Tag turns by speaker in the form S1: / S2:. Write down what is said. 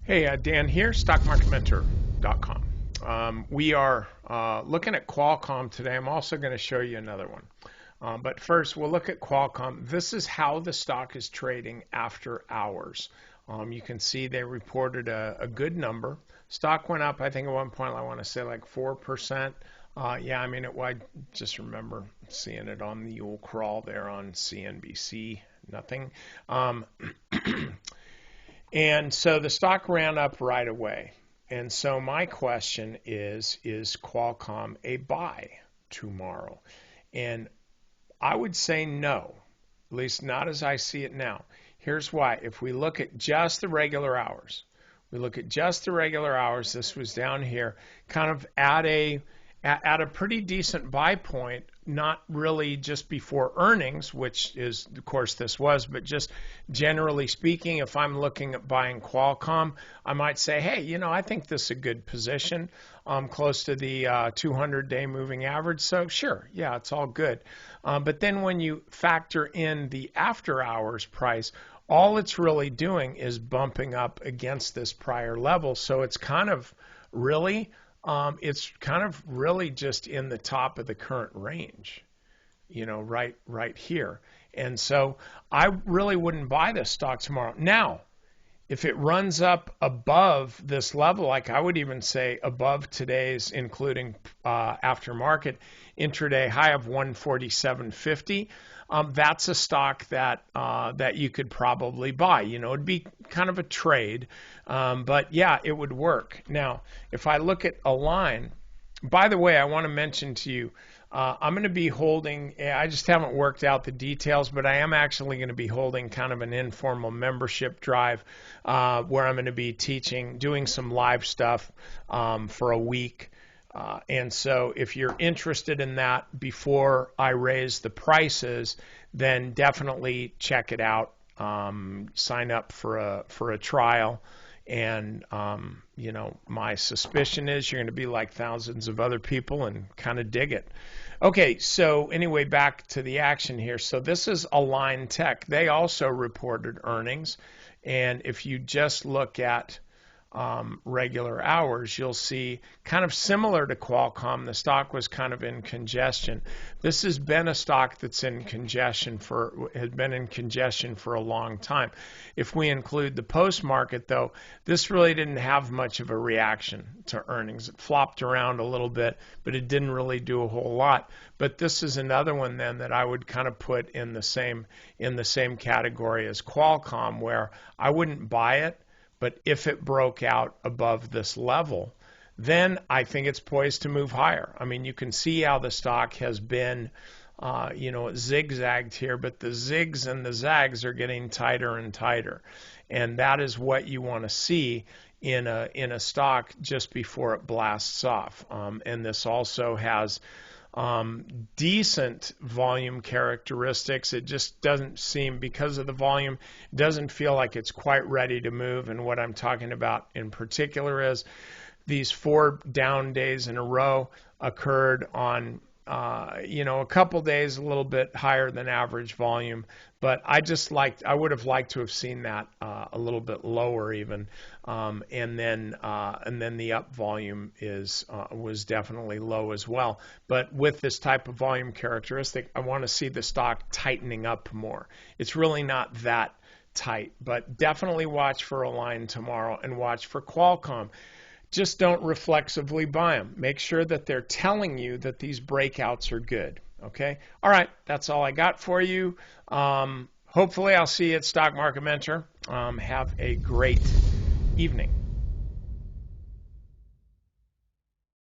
S1: Hey, Dan here, stockmarketmentor.com. We are looking at Qualcomm today. I'm also going to show you another one. But first, we'll look at Qualcomm. This is how the stock is trading after hours. You can see they reported a good number. Stock went up, I think at one point, I want to say like 4%. Yeah, I mean, I just remember seeing it on the old crawl there on CNBC. Nothing. And so the stock ran up right away. And so my question is Qualcomm a buy tomorrow? And I would say no, at least not as I see it now. Here's why. If we look at just the regular hours, this was down here, kind of at a pretty decent buy point, not really just before earnings, which is, of course, this was, but just generally speaking, if I'm looking at buying Qualcomm, I might say, hey, I think this is a good position, close to the 200-day moving average. So sure, yeah, it's all good. But then when you factor in the after hours price, all it's really doing is bumping up against this prior level. So it's kind of really just in the top of the current range, right here. And so I really wouldn't buy this stock tomorrow. Now, if it runs up above this level, like I would even say above today's, including aftermarket intraday high of 147.50, that's a stock that you could probably buy. It'd be kind of a trade, but yeah, it would work. Now, if I look at a line, by the way, I want to mention to you, I'm going to be holding, I just haven't worked out the details, but I am actually going to be holding kind of an informal membership drive where I'm going to be doing some live stuff for a week. And so if you're interested in that before I raise the prices, then definitely check it out. Sign up for a trial. And, my suspicion is you're going to be like thousands of other people and kind of dig it. Okay, so anyway, back to the action here. So this is Align Tech. They also reported earnings. And if you just look at regular hours, you'll see kind of similar to Qualcomm, the stock was kind of in congestion. This has been a stock that's has been in congestion for a long time. If we include the post-market, though, this really didn't have much of a reaction to earnings. It flopped around a little bit, but it didn't really do a whole lot. But this is another one then that I would kind of put in the same category as Qualcomm, where I wouldn't buy it. But if it broke out above this level, then I think it's poised to move higher. I mean, you can see how the stock has been, it zigzagged here, but the zigs and the zags are getting tighter and tighter. And that is what you want to see in a stock just before it blasts off. And this also has decent volume characteristics. It just doesn't seem, because of the volume, doesn't feel like it's quite ready to move. And what I'm talking about in particular is these 4 down days in a row occurred on a couple days a little bit higher than average volume, but I would have liked to have seen that a little bit lower even, and then the up volume was definitely low as well. But with this type of volume characteristic, I want to see the stock tightening up more. It's really not that tight, but definitely watch for Align tomorrow and watch for Qualcomm. Just don't reflexively buy them. Make sure that they're telling you that these breakouts are good. Okay? All right, that's all I got for you. Hopefully I'll see you at Stock Market Mentor. Have a great evening.